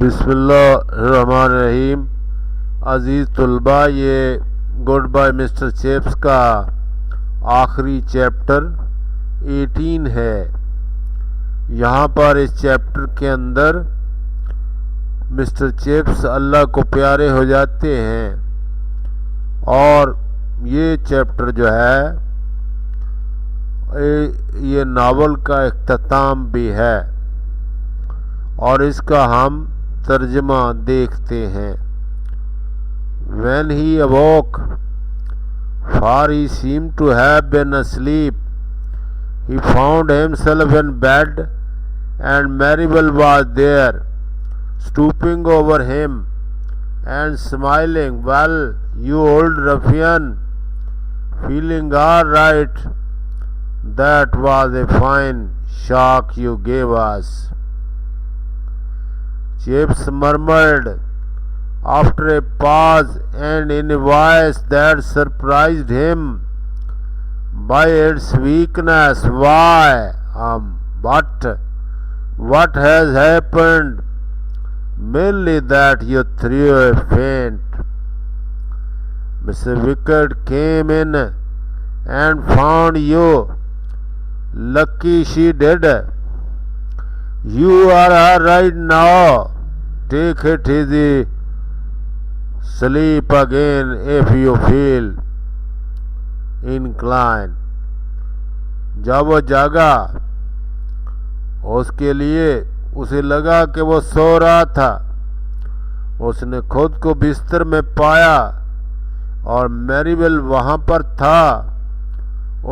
बिस्मिल्लाहिर्रहमानिर्रहीम। अज़ीज़ तलबा, ये गुड बाय मिस्टर चिप्स का आखिरी चैप्टर 18 है। यहाँ पर इस चैप्टर के अंदर मिस्टर चिप्स अल्लाह को प्यारे हो जाते हैं और ये चैप्टर जो है ये नावल का इख्तिताम भी है और इसका हम तर्जमा देखते हैं। When he awoke, for he seemed to have been asleep, he found himself in bed, and Maribel was there, stooping over him and smiling. "Well, you old ruffian, feeling all right? That was a fine shock you gave us," Chips murmured after a pause, and in a voice that surprised him by its weakness. "Why, what has happened? Merely that you threw a faint." Mr. Wicked came in and found you. Lucky she did. You are all right now. Take it easy. Sleep again if you feel inclined. जब वो जागा, उसके लिए उसे लगा कि वो सो रहा था। उसने खुद को बिस्तर में पाया और मैरीबेल वहाँ पर था,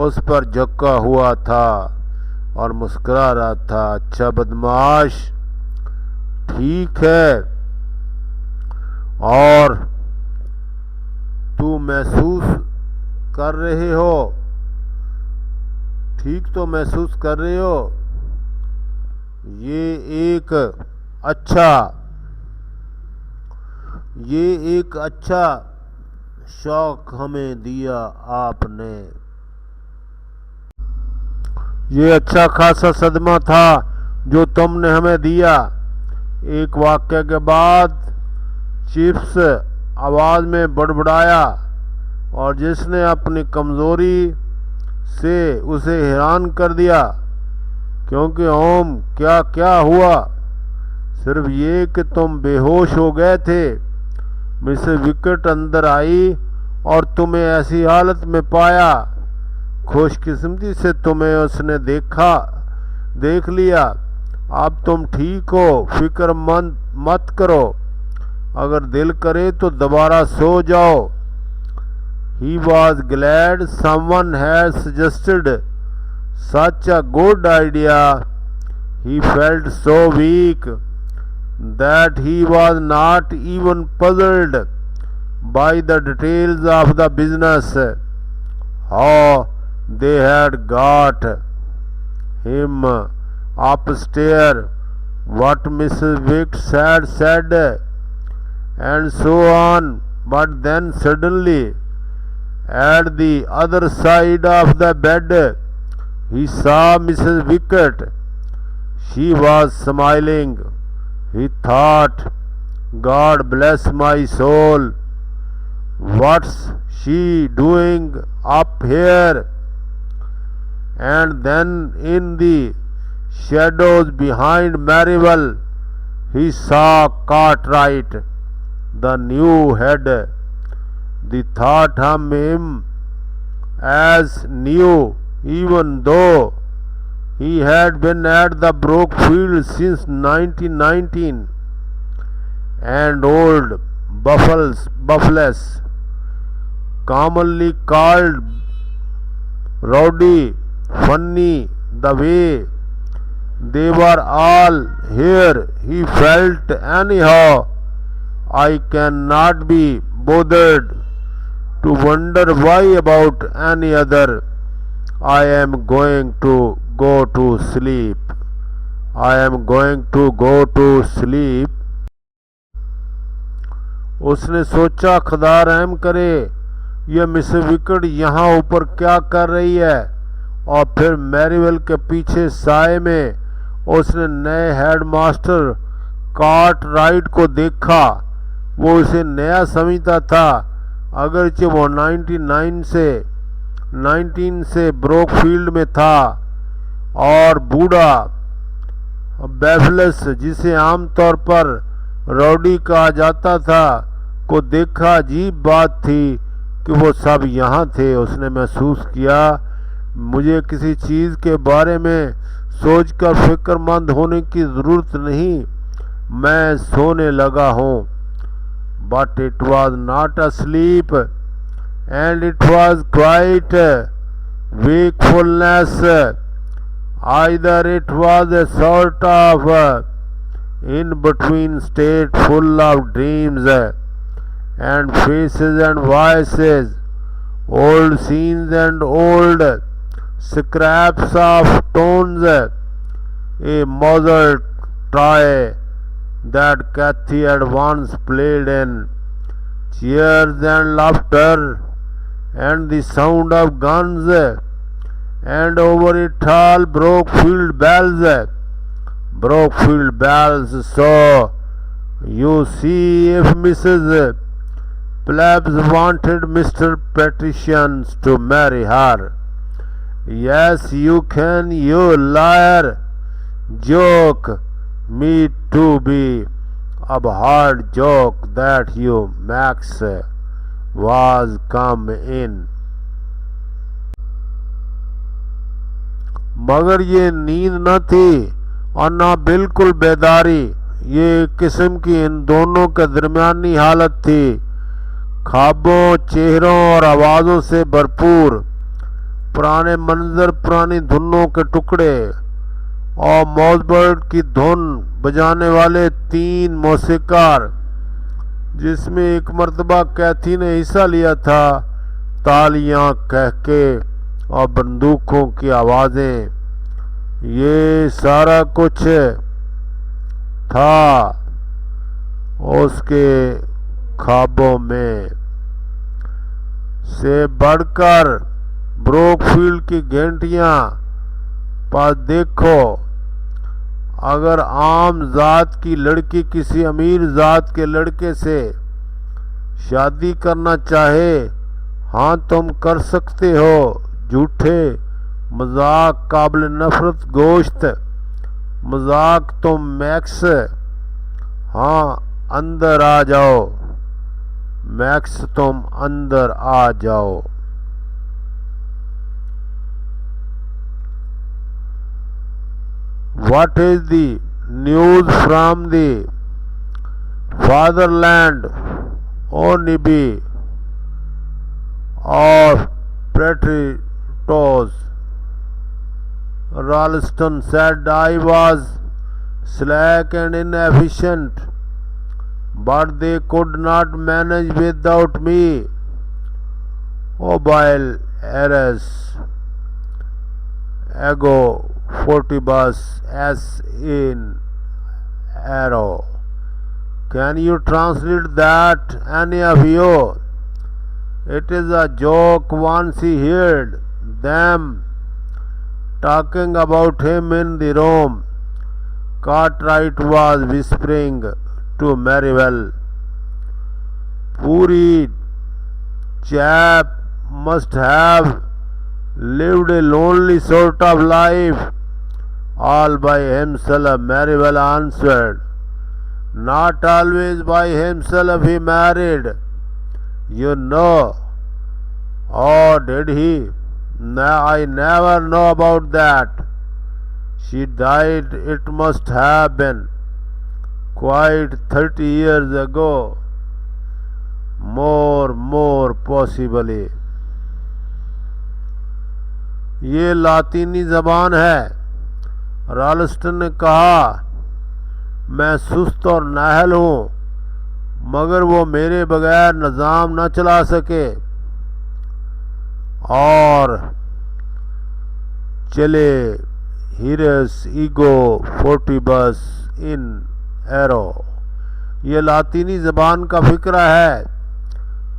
उस पर झुका हुआ था और मुस्कुरा रहा था। "अच्छा बदमाश, ठीक है, और तू महसूस कर रहे हो, ठीक तो महसूस कर रहे हो? ये एक अच्छा शौक हमें दिया आपने। ये अच्छा खासा सदमा था जो तुमने हमें दिया।" एक वाक्य के बाद चिप्स आवाज़ में बड़बड़ाया और जिसने अपनी कमज़ोरी से उसे हैरान कर दिया। "क्योंकि ओम, क्या क्या हुआ? सिर्फ ये कि तुम बेहोश हो गए थे। मिसेस विकेट अंदर आई और तुम्हें ऐसी हालत में पाया। खुशकिस्मती से तुम्हें उसने देख लिया। अब तुम ठीक हो, फिक्र मत करो। अगर दिल करे तो दोबारा सो जाओ." He was glad someone had suggested such a good idea. He felt so weak that he was not even puzzled by the details of the business. How they had got him upstairs, what Mrs. Wicks had said, and so on. But then suddenly, at the other side of the bed, he saw Mrs. Wickett. She was smiling. He thought, "God bless my soul, what's she doing up here?" And then in the shadows behind Maribel, he saw Cartwright, the new head. The thought of him as new, even though he had been at the Brookfield since 1919, and old Buffles, commonly called Rowdy, funny the way they were all here, he felt. Anyhow, I cannot be bothered to wonder why about any other. I am going to go to sleep. I am going to go to sleep. उसने सोचा, खुदा रहम करे, यह Mrs wicket यहाँ ऊपर क्या कर रही है। और फिर मैरीवेल के पीछे साए में उसने नए हेडमास्टर कार्टराइट को देखा। वो उसे नया समझता था, अगरचे वो 19 से ब्रोकफील्ड में था। और बूढ़ा बेफलस, जिसे आमतौर पर रॉडी कहा जाता था, को देखा। अजीब बात थी कि वो सब यहाँ थे। उसने महसूस किया, मुझे किसी चीज़ के बारे में सोचकर फिक्रमंद होने की ज़रूरत नहीं, मैं सोने लगा हूँ। But it was not asleep, and it was quite wakefulness. Either it was a sort of in-between state full of dreams and faces and voices, old scenes and old scraps of tones, a Mozart toy that Kathy had once played in, cheers and laughter and the sound of guns, and over it all Brookfield bells. Brookfield bells. So you see, if Mrs. Plebs wanted Mr. Patricians to marry her. Yes, you can, you liar. Joke me to be abhorred joke that you Max was come in. मगर ये नींद न थी और न बिल्कुल बेदारी, ये एक किस्म की इन दोनों के दरमियानी हालत थी, ख्वाबों, चेहरों और आवाज़ों से भरपूर। पुराने मंजर, पुरानी धुनों के टुकड़े और मॉज़बर्ट की धुन बजाने वाले 3 मौसीकार, जिसमें एक मर्तबा कैथी ने हिस्सा लिया था। तालियां, कहके और बंदूकों की आवाज़ें, ये सारा कुछ था उसके ख्वाबों में। से बढ़कर ब्रोकफील्ड की घंटियां पर देखो, अगर आम जात की लड़की किसी अमीर जात के लड़के से शादी करना चाहे, हाँ तुम कर सकते हो। झूठे मजाक, काबिल नफरत गोश्त मजाक, तुम मैक्स, हाँ अंदर आ जाओ मैक्स, तुम अंदर आ जाओ। What is the news from the fatherland, O Nibby of Pretorius? Ralston said, I was slack and inefficient, but they could not manage without me. Obile Ares, Ego Fortibus S in arrow. Can you translate that, any of you? It is a joke once he heard them talking about him in the room. Cartwright was whispering to Merivale, Poor chap must have lived a lonely sort of life all by himself. Merivale answered, not always by himself, he married, you know. Oh, did he? No, I never know about that. She died, it must have been quite 30 years ago. More possibly. ये लातीनी ज़बान है। राल्स्टन ने कहा, मैं सुस्त और Nahal हूँ, मगर वो मेरे बगैर निज़ाम न चला सके। और चले हिरस ईगो फोर्टिबस इन एरो। ये लातीनी ज़बान का फ़िक्रा है,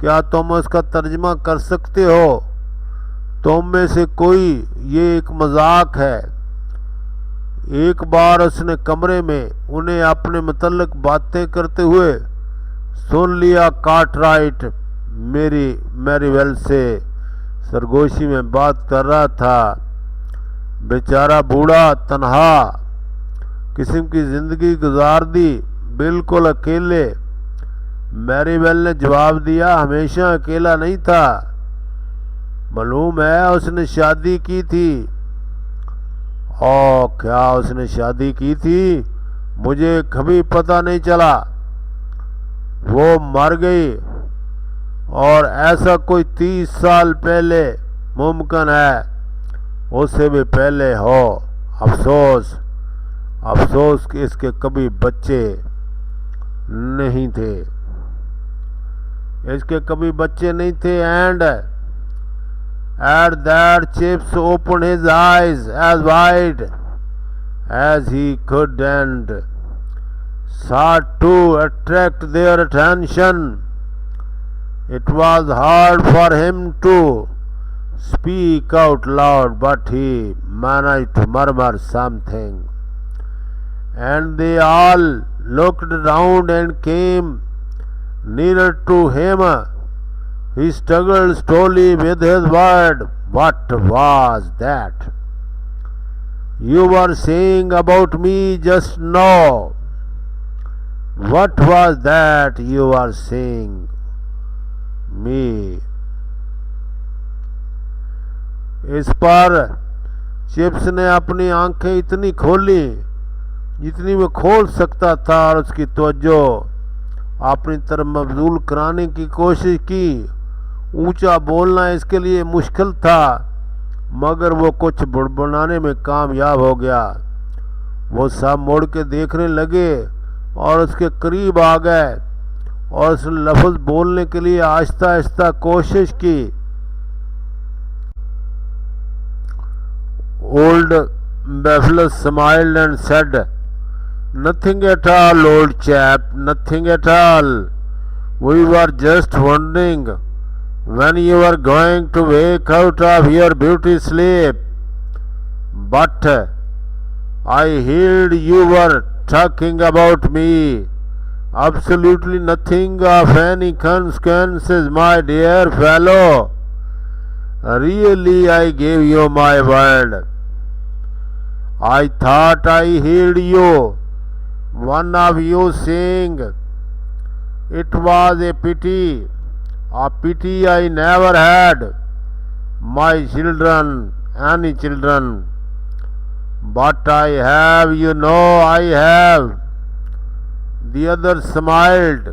क्या तुम उसका तर्जमा कर सकते हो? तुम में से कोई, ये एक मजाक है, एक बार उसने कमरे में उन्हें अपने मुतल्लिक बातें करते हुए सुन लिया। कार्टराइट मैरीवेल से सरगोशी में बात कर रहा था। बेचारा बूढ़ा तन्हा किस्म की जिंदगी गुजार दी, बिल्कुल अकेले। मैरीवेल ने जवाब दिया, हमेशा अकेला नहीं था। मालूम है उसने शादी की थी। ओ क्या उसने शादी की थी? मुझे कभी पता नहीं चला। वो मर गई और ऐसा कोई 30 साल पहले मुमकिन है, उससे भी पहले हो। अफसोस कि इसके कभी बच्चे नहीं थे। इसके कभी बच्चे नहीं थे। And at that Chips opened his eyes as wide as he could and sought to attract their attention. It was hard for him to speak out loud, but he managed to murmur something. And they all looked around and came nearer to him. He struggled slowly with his word. What was that you were saying about me just now? What was that you were saying me? इस पर chips ने अपनी आंखें इतनी खोली जितनी वो खोल सकता था और उसकी तवज्जो अपनी तरफ मबजूल कराने की कोशिश की। ऊंचा बोलना इसके लिए मुश्किल था, मगर वो कुछ बुड़बुड़ाने में कामयाब हो गया। वो सब मुड़ के देखने लगे और उसके करीब आ गए और उसने लफ्ज़ बोलने के लिए आहिस्ता आहिस्ता कोशिश की। Old Buffalo smiled and said, "Nothing at all, old chap, nothing at all. We were just wondering when you were going to wake out of your beauty sleep. But I heard you were talking about me. Absolutely nothing of any consequences, my dear fellow. Really, I gave you my word. I thought I heard you, one of you saying, it was a pity I never had my children, any children. But I have, you know I have." The other smiled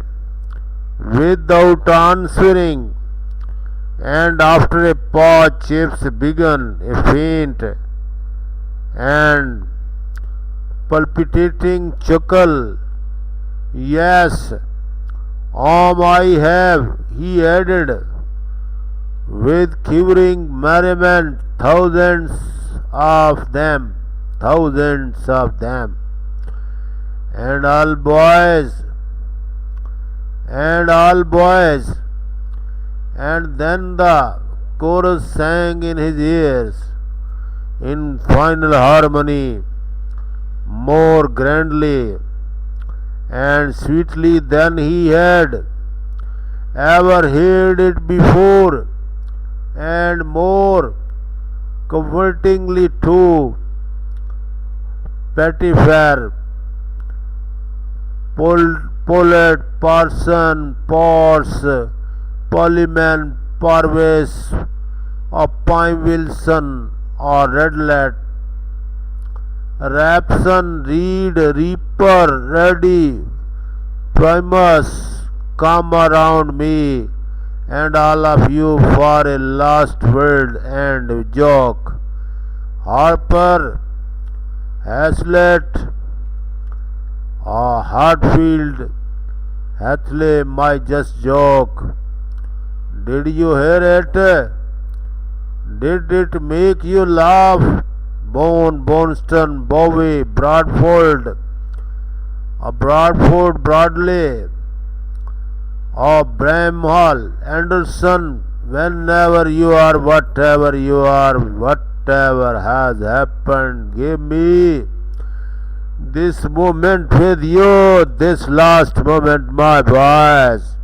without answering, and after a pause Chips began a faint and palpitating chuckle. "Yes, I have," he added with quivering merriment, thousands of them, and all boys, and then the chorus sang in his ears in final harmony, more grandly and sweetly than he had ever heard it before, and more comfortingly too. Pettifer, Pollard, Parson, Potts, Polyman, Parves, or Pine Wilson, or Redlet, Rapson, Reed, Reaper, Reddy, Primus, come around me, and all of you for a last word and joke. Harper, Hazlitt, Hartfield, Hathaway, my just joke. Did you hear it? Did it make you laugh? Bonston, Bowie, Bradford, Bradley, or Bramhall, Anderson, whenever you are, whatever has happened, give me this moment with you, this last moment, my boys.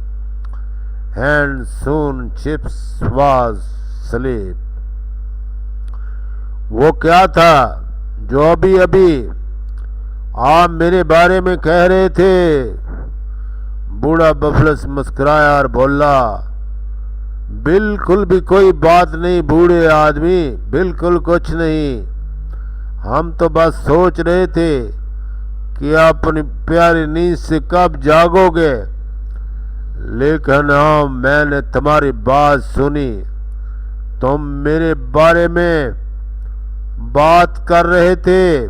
And soon Chips was asleep. वो क्या था जो अभी अभी आप मेरे बारे में कह रहे थे? बूढ़ा बफलस मुस्कुराया और बोला, बिल्कुल भी कोई बात नहीं बूढ़े आदमी, बिल्कुल कुछ नहीं। हम तो बस सोच रहे थे कि अपनी प्यारी नींद से कब जागोगे, लेकिन हाँ, मैंने तुम्हारी बात सुनी। तुम मेरे बारे में बात कर रहे थे,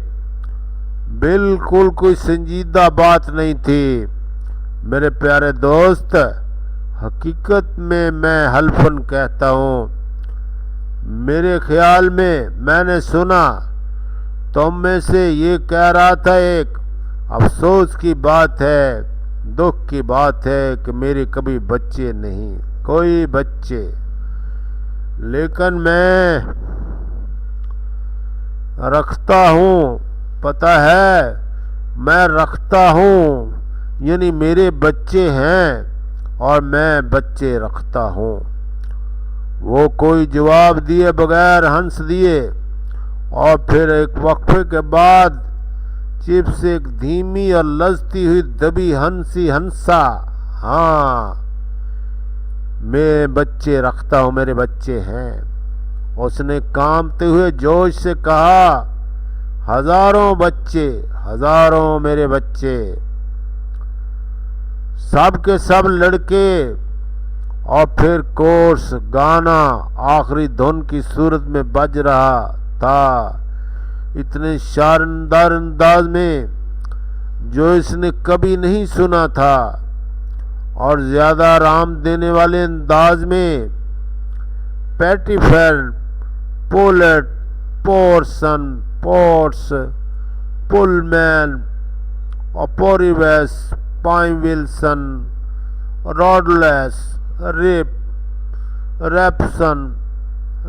बिल्कुल कोई संजीदा बात नहीं थी मेरे प्यारे दोस्त। हकीकत में मैं हल्फन कहता हूँ। मेरे ख्याल में मैंने सुना तुम में से ये कह रहा था, एक अफसोस की बात है, दुख की बात है कि मेरे कभी बच्चे नहीं, कोई बच्चे। लेकिन मैं रखता हूँ, पता है, मैं रखता हूँ, यानी मेरे बच्चे हैं और मैं बच्चे रखता हूँ। वो कोई जवाब दिए बगैर हंस दिए और फिर एक वक्फे के बाद चिप्स एक धीमी और लजती हुई दबी हंसा। हाँ, मैं बच्चे रखता हूँ, मेरे बच्चे हैं। उसने कांपते हुए जोश से कहा, हजारों बच्चे, हजारों मेरे बच्चे। सब के सब लड़के। और फिर कोर्स गाना आखिरी धुन की सूरत में बज रहा था, इतने शानदार अंदाज में जो इसने कभी नहीं सुना था, और ज्यादा आराम देने वाले अंदाज में। पेटीफेर, पोलेट, पोर्सन, पोर्ट्स, पुलमैन, ओपोरिवेस, पाइन विल्सन, रॉडलेस, रिप, रेप्सन,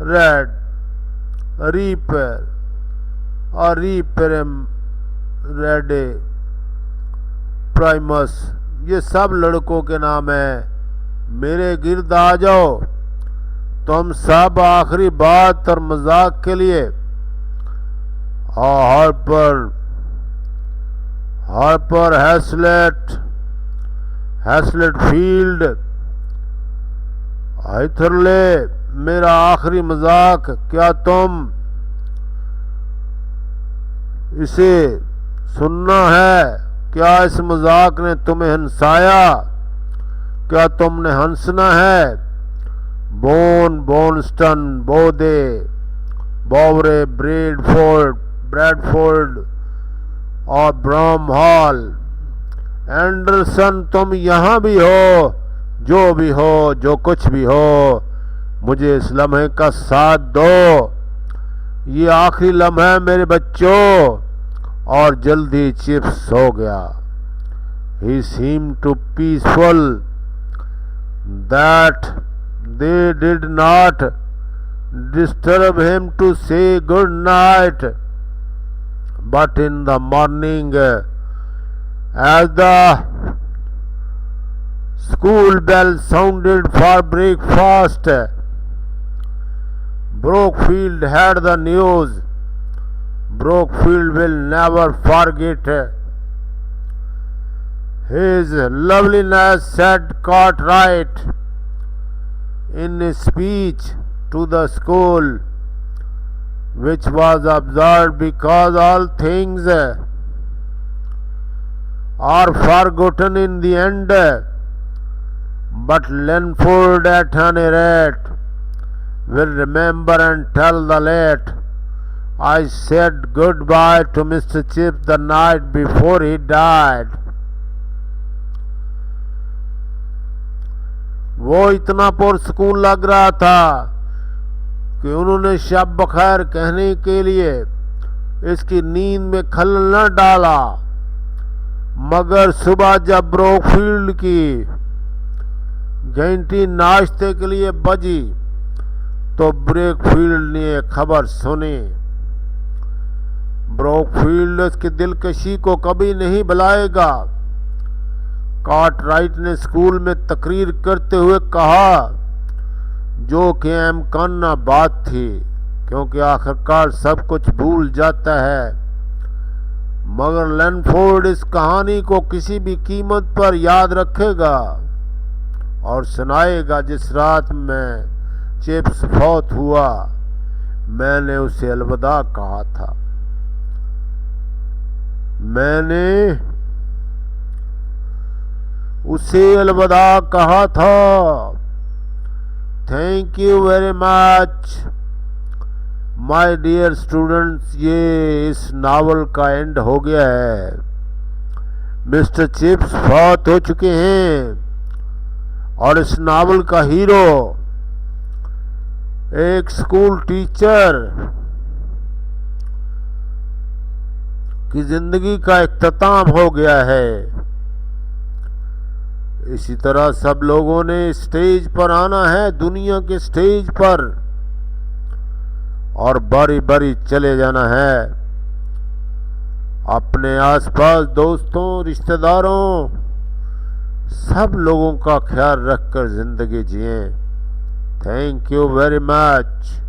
रेड, रीपर और रीपरम, रेडे, प्राइमस, ये सब लड़कों के नाम हैं। मेरे गिर्द आ जाओ तुम सब, आखिरी बात और मजाक के लिए। हार्पर, हैसलेट फील्ड, आइथरले, मेरा आखिरी मजाक, क्या तुम इसे सुनना है? क्या इस मजाक ने तुम्हें हंसाया? क्या तुमने हंसना है? बोनस्टन, बोदे, बोवरे, ब्रैडफोर्ड और ब्रह्महॉल, एंडरसन, तुम यहाँ भी हो, जो भी हो, जो कुछ भी हो, मुझे इस लम्हे का साथ दो। ये आखिरी लम्हा है मेरे बच्चों। और जल्दी चिप्स सो गया। He seemed too peaceful that they did not disturb him to say good night. But in the morning, as the school bell sounded for breakfast, Brookfield had the news. Brookfield will never forget his loveliness, said Cartwright in a speech to the school, which was observed because all things are forgotten in the end. But Lenford at any rate will remember and tell the late, I said goodbye to Mr. Chips the night before he died. वो इतना पुरसकून लग रहा था कि उन्होंने शब बखैर कहने के लिए इसकी नींद में खलल न डाला। मगर सुबह जब ब्रोकफील्ड की घंटी नाश्ते के लिए बजी तो ब्रेकफील्ड ने खबर सुनी। ब्रोकफील्ड उसकी दिलकशी को कभी नहीं भुलाएगा। कार्टराइट ने स्कूल में तकरीर करते हुए कहा, जो कि अहमकाना बात थी, क्योंकि आखिरकार सब कुछ भूल जाता है, मगर लैनफोर्ड इस कहानी को किसी भी कीमत पर याद रखेगा और सुनाएगा। जिस रात में चिप्स फौत हुआ, मैंने उसे अलविदा कहा था। मैंने उसे अलविदा कहा था। Thank you very much my dear students. ये इस नावल का एंड हो गया है। मिस्टर चिप्स फौत हो चुके हैं और इस नावल का हीरो एक स्कूल टीचर की जिंदगी का इख्तिताम हो गया है। इसी तरह सब लोगों ने स्टेज पर आना है, दुनिया के स्टेज पर, और बारी बारी चले जाना है। अपने आसपास दोस्तों, रिश्तेदारों, सब लोगों का ख्याल रखकर जिंदगी जिएं। Thank you very much.